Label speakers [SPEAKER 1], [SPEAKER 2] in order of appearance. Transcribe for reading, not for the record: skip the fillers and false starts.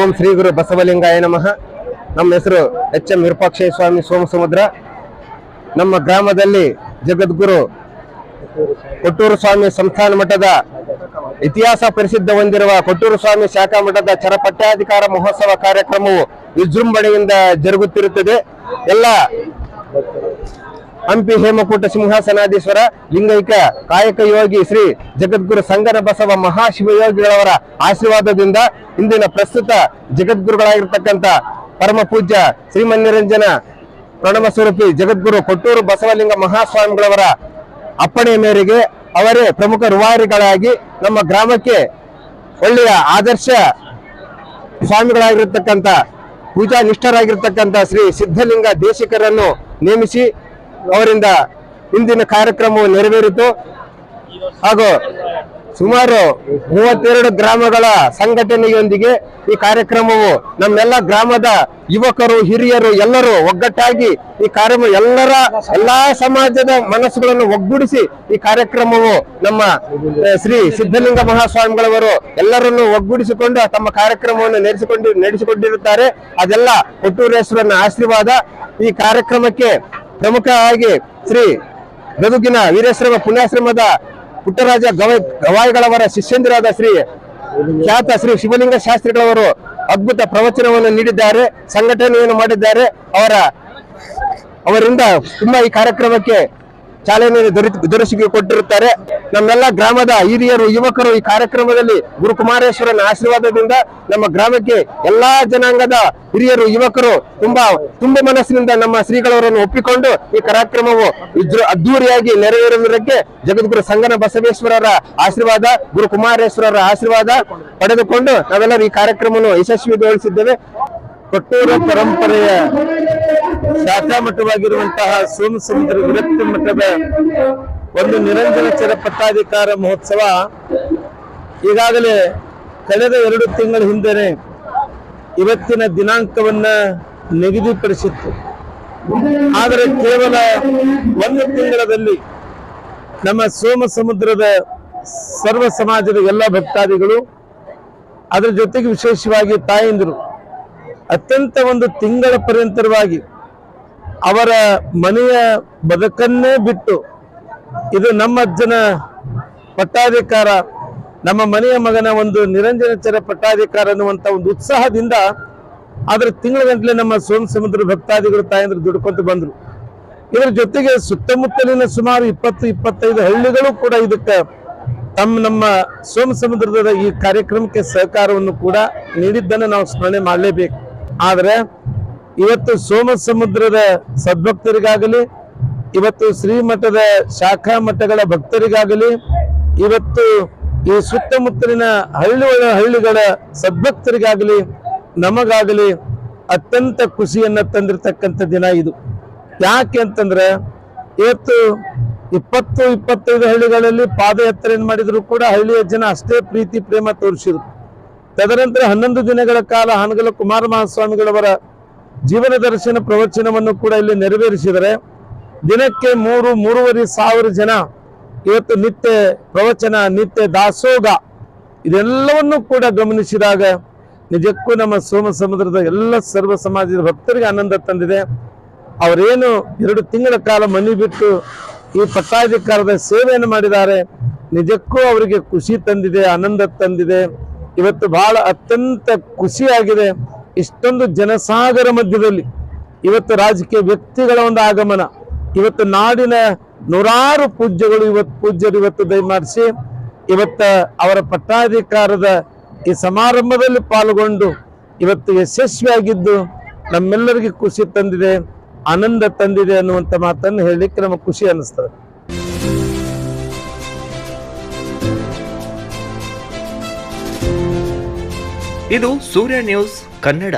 [SPEAKER 1] ಓಂ ಶ್ರೀ ಗುರು ಬಸವಲಿಂಗಾಯ ನಮಃ. ನಮ್ಮ ಹೆಸರು ಎಚ್.ಎಂ. ವಿರೂಪಾಕ್ಷಯ್ಯ ಸ್ವಾಮಿ ಸೋಮಸಮುದ್ರ. ನಮ್ಮ ಗ್ರಾಮದಲ್ಲಿ ಜಗದ್ಗುರು ಕೊಟ್ಟೂರು ಸ್ವಾಮಿ ಸಂಸ್ಥಾನ ಮಠದ ಇತಿಹಾಸ ಪ್ರಸಿದ್ಧ ಹೊಂದಿರುವ ಕೊಟ್ಟೂರು ಸ್ವಾಮಿ ಶಾಖಾ ಮಠದ ಚರಪಟ್ಟಾಧಿಕಾರ ಮಹೋತ್ಸವ ಕಾರ್ಯಕ್ರಮವು ವಿಜೃಂಭಣೆಯಿಂದ ಜರುಗುತ್ತಿರುತ್ತದೆ. ಎಲ್ಲ ಹಂಪಿ ಹೇಮಕೂಟ ಸಿಂಹಾಸನಾಧೀಶ್ವರ ಲಿಂಗೈಕ ಕಾಯಕ ಯೋಗಿ ಶ್ರೀ ಜಗದ್ಗುರು ಸಂಗನ ಬಸವ ಮಹಾಶಿವಯೋಗಿಗಳವರ ಆಶೀರ್ವಾದದಿಂದ ಇಂದಿನ ಪ್ರಸ್ತುತ ಜಗದ್ಗುರುಗಳಾಗಿರ್ತಕ್ಕಂಥ ಪರಮ ಪೂಜ್ಯ ಶ್ರೀಮನ್ನಿರಂಜನ ಪ್ರಣವ ಸ್ವರೂಪಿ ಜಗದ್ಗುರು ಕೊಟ್ಟೂರು ಬಸವಲಿಂಗ ಮಹಾಸ್ವಾಮಿಗಳವರ ಅಪ್ಪಣೆ ಮೇರೆಗೆ ಅವರೇ ಪ್ರಮುಖ ರೂವಾರಿಗಳಾಗಿ ನಮ್ಮ ಗ್ರಾಮಕ್ಕೆ ಒಳ್ಳೆಯ ಆದರ್ಶ ಸ್ವಾಮಿಗಳಾಗಿರ್ತಕ್ಕಂಥ ಪೂಜಾ ನಿಷ್ಠರಾಗಿರ್ತಕ್ಕಂಥ ಶ್ರೀ ಸಿದ್ಧಲಿಂಗ ದೇಶಿಕರನ್ನು ನೇಮಿಸಿ ಅವರಿಂದ ಇಂದಿನ ಕಾರ್ಯಕ್ರಮವು ನೆರವೇರಿತು. ಹಾಗೂ ಸುಮಾರು 32 ಗ್ರಾಮಗಳ ಸಂಘಟನೆಯೊಂದಿಗೆ ಈ ಕಾರ್ಯಕ್ರಮವು ನಮ್ಮೆಲ್ಲ ಗ್ರಾಮದ ಯುವಕರು ಹಿರಿಯರು ಎಲ್ಲರೂ ಒಗ್ಗಟ್ಟಾಗಿ ಈ ಕಾರ್ಯಕ್ರಮ ಎಲ್ಲಾ ಸಮಾಜದ ಮನಸ್ಸುಗಳನ್ನು ಒಗ್ಗೂಡಿಸಿ ಈ ಕಾರ್ಯಕ್ರಮವು ನಮ್ಮ ಶ್ರೀ ಸಿದ್ಧಲಿಂಗ ಮಹಾಸ್ವಾಮಿಗಳವರು ಎಲ್ಲರನ್ನು ಒಗ್ಗೂಡಿಸಿಕೊಂಡು ತಮ್ಮ ಕಾರ್ಯಕ್ರಮವನ್ನು ನಡೆಸಿಕೊಂಡಿರುತ್ತಾರೆ. ಅದೆಲ್ಲ ಕೊಟ್ಟೂರೇಶ್ವರನ ಆಶೀರ್ವಾದ. ಈ ಕಾರ್ಯಕ್ರಮಕ್ಕೆ ಪ್ರಮುಖವಾಗಿ ಶ್ರೀ ಗದುಗಿನ ವೀರೇಶ್ವರ ಪುಣ್ಯಾಶ್ರಮದ ಪುಟ್ಟರಾಜ ಗವಾಯಿಗಳವರ ಶಿಷ್ಯಂದಿರಾದ ಖ್ಯಾತ ಶ್ರೀ ಶಿವಲಿಂಗ ಶಾಸ್ತ್ರಿಗಳವರು ಅದ್ಭುತ ಪ್ರವಚನವನ್ನು ನೀಡಿದ್ದಾರೆ, ಸಂಘಟನೆಯನ್ನು ಮಾಡಿದ್ದಾರೆ. ಅವರಿಂದ ತುಂಬಾ ಈ ಕಾರ್ಯಕ್ರಮಕ್ಕೆ ಚಾಲನೆ ದೊರಕಿಸಿಕೊಟ್ಟಿರುತ್ತಾರೆ. ನಮ್ಮೆಲ್ಲ ಗ್ರಾಮದ ಹಿರಿಯರು ಯುವಕರು ಈ ಕಾರ್ಯಕ್ರಮದಲ್ಲಿ ಗುರುಕುಮಾರೇಶ್ವರನ ಆಶೀರ್ವಾದದಿಂದ ನಮ್ಮ ಗ್ರಾಮಕ್ಕೆ ಎಲ್ಲಾ ಜನಾಂಗದ ಹಿರಿಯರು ಯುವಕರು ತುಂಬ ಮನಸ್ಸಿನಿಂದ ನಮ್ಮ ಶ್ರೀಗಳವರನ್ನು ಒಪ್ಪಿಕೊಂಡು ಈ ಕಾರ್ಯಕ್ರಮವು ಅದ್ದೂರಿಯಾಗಿ ನೆರವೇರುವುದಕ್ಕೆ ಜಗದ್ಗುರು ಸಂಗನ ಬಸವೇಶ್ವರರ ಆಶೀರ್ವಾದ, ಗುರುಕುಮಾರೇಶ್ವರರ ಆಶೀರ್ವಾದ ಪಡೆದುಕೊಂಡು ನಾವೆಲ್ಲರೂ ಈ ಕಾರ್ಯಕ್ರಮವನ್ನು ಯಶಸ್ವಿಗೊಳಿಸಿದ್ದೇವೆ. ಕೊಟ್ಟೂರು ಪರಂಪರೆಯ ಶಾಖಾ ಮಠವಾಗಿರುವಂತಹ ಸೋಮಸಮುದ್ರ ವಿರಕ್ತಿ ಮಠದ ಒಂದು ನಿರಂಜನ ಚರಪಟ್ಟಾಧಿಕಾರ ಮಹೋತ್ಸವ ಈಗಾಗಲೇ ಕಳೆದ 2 ತಿಂಗಳ ಹಿಂದೆ ಇವತ್ತಿನ ದಿನಾಂಕವನ್ನ ನಿಗದಿಪಡಿಸಿತ್ತು. ಆದರೆ ಕೇವಲ 1 ತಿಂಗಳಲ್ಲಿ ನಮ್ಮ ಸೋಮಸಮುದ್ರದ ಸರ್ವ ಸಮಾಜದ ಎಲ್ಲ ಭಕ್ತಾದಿಗಳು, ಅದರ ಜೊತೆಗೆ ವಿಶೇಷವಾಗಿ ತಾಯಂದಿರು ಅತ್ಯಂತ 1 ತಿಂಗಳ ಪರ್ಯಂತರವಾಗಿ ಅವರ ಮನೆಯ ಬದುಕನ್ನೇ ಬಿಟ್ಟು ಇದು ನಮ್ಮ ಅಜ್ಜನ ಪಟ್ಟಾಧಿಕಾರ, ನಮ್ಮ ಮನೆಯ ಮಗನ ಒಂದು ನಿರಂಜನಚರ ಪಟ್ಟಾಧಿಕಾರ ಅನ್ನುವಂಥ ಒಂದು ಉತ್ಸಾಹದಿಂದ ಅದರ ತಿಂಗಳ ಗಂಟಲೆ ನಮ್ಮ ಸೋಮಸಮುದ್ರ ಭಕ್ತಾದಿಗಳು ತಾಯಂದ್ರು ದುಡ್ಕೊಂತ ಬಂದ್ರು. ಇದರ ಜೊತೆಗೆ ಸುತ್ತಮುತ್ತಲಿನ ಸುಮಾರು 20-25 ಹಳ್ಳಿಗಳು ಕೂಡ ಇದಕ್ಕೆ ನಮ್ಮ ಸೋಮಸಮುದ್ರದ ಈ ಕಾರ್ಯಕ್ರಮಕ್ಕೆ ಸಹಕಾರವನ್ನು ಕೂಡ ನೀಡಿದ್ದನ್ನು ನಾವು ಸ್ಮರಣೆ ಮಾಡಲೇಬೇಕು. ಆದರೆ ಇವತ್ತು ಸೋಮಸಮುದ್ರದ ಸದ್ಭಕ್ತರಿಗಾಗಲಿ, ಇವತ್ತು ಶ್ರೀಮಠದ ಶಾಖಾ ಮಠಗಳ ಭಕ್ತರಿಗಾಗಲಿ, ಇವತ್ತು ಈ ಸುತ್ತಮುತ್ತಲಿನ ಹಳ್ಳಿಗಳ ಸದ್ಭಕ್ತರಿಗಾಗಲಿ, ನಮಗಾಗಲಿ ಅತ್ಯಂತ ಖುಷಿಯನ್ನ ತಂದಿರತಕ್ಕಂಥ ದಿನ ಇದು. ಯಾಕೆ ಅಂತಂದ್ರೆ ಇವತ್ತು 20-25 ಹಳ್ಳಿಗಳಲ್ಲಿ ಪಾದಯಾತ್ರೆಯನ್ನು ಮಾಡಿದ್ರು ಕೂಡ ಹಳ್ಳಿಯ ಜನ ಅಷ್ಟೇ ಪ್ರೀತಿ ಪ್ರೇಮ ತೋರಿಸಿದ್ರು. ತದನಂತರ 11 ದಿನಗಳ ಕಾಲ ಹಾನಗಲ್ ಕುಮಾರ ಮಹಾಸ್ವಾಮಿಗಳವರ ಜೀವನ ದರ್ಶನ ಪ್ರವಚನವನ್ನು ಕೂಡ ಇಲ್ಲಿ ನೆರವೇರಿಸಿದರೆ ದಿನಕ್ಕೆ 3-3.5 ಸಾವಿರ ಜನ ಇವತ್ತು ನಿತ್ಯ ಪ್ರವಚನ, ನಿತ್ಯ ದಾಸೋಗ ಇದೆಲ್ಲವನ್ನು ಕೂಡ ಗಮನಿಸಿದಾಗ ನಿಜಕ್ಕೂ ನಮ್ಮ ಸೋಮಸಮುದ್ರದ ಎಲ್ಲ ಸರ್ವ ಸಮಾಜದ ಭಕ್ತರಿಗೆ ಆನಂದ ತಂದಿದೆ. ಅವರೇನು 2 ತಿಂಗಳ ಕಾಲ ಮನೆ ಬಿಟ್ಟು ಈ ಪಟ್ಟಾಧಿಕಾರದ ಸೇವೆಯನ್ನು ಮಾಡಿದ್ದಾರೆ, ನಿಜಕ್ಕೂ ಅವರಿಗೆ ಖುಷಿ ತಂದಿದೆ, ಆನಂದ ತಂದಿದೆ. ಇವತ್ತು ಬಹಳ ಅತ್ಯಂತ ಖುಷಿಯಾಗಿದೆ. ಇಷ್ಟೊಂದು ಜನಸಾಗರ ಮಧ್ಯದಲ್ಲಿ ಇವತ್ತು ರಾಜಕೀಯ ವ್ಯಕ್ತಿಗಳ ಒಂದು ಆಗಮನ, ಇವತ್ತು ನಾಡಿನ ನೂರಾರು ಪೂಜ್ಯರು ಇವತ್ತು ದಯಮಾಡಿಸಿ ಇವತ್ತು ಅವರ ಪಟ್ಟಾಧಿಕಾರದ ಈ ಸಮಾರಂಭದಲ್ಲಿ ಪಾಲ್ಗೊಂಡು ಇವತ್ತು ಯಶಸ್ವಿಯಾಗಿದ್ದು ನಮ್ಮೆಲ್ಲರಿಗೆ ಖುಷಿ ತಂದಿದೆ, ಆನಂದ ತಂದಿದೆ ಅನ್ನುವಂಥ ಮಾತನ್ನು ಹೇಳಲಿಕ್ಕೆ ನಮಗೆ ಖುಷಿ ಅನ್ನಿಸ್ತದೆ.
[SPEAKER 2] ಇದು ಸೂರ್ಯ ನ್ಯೂಸ್ ಕನ್ನಡ.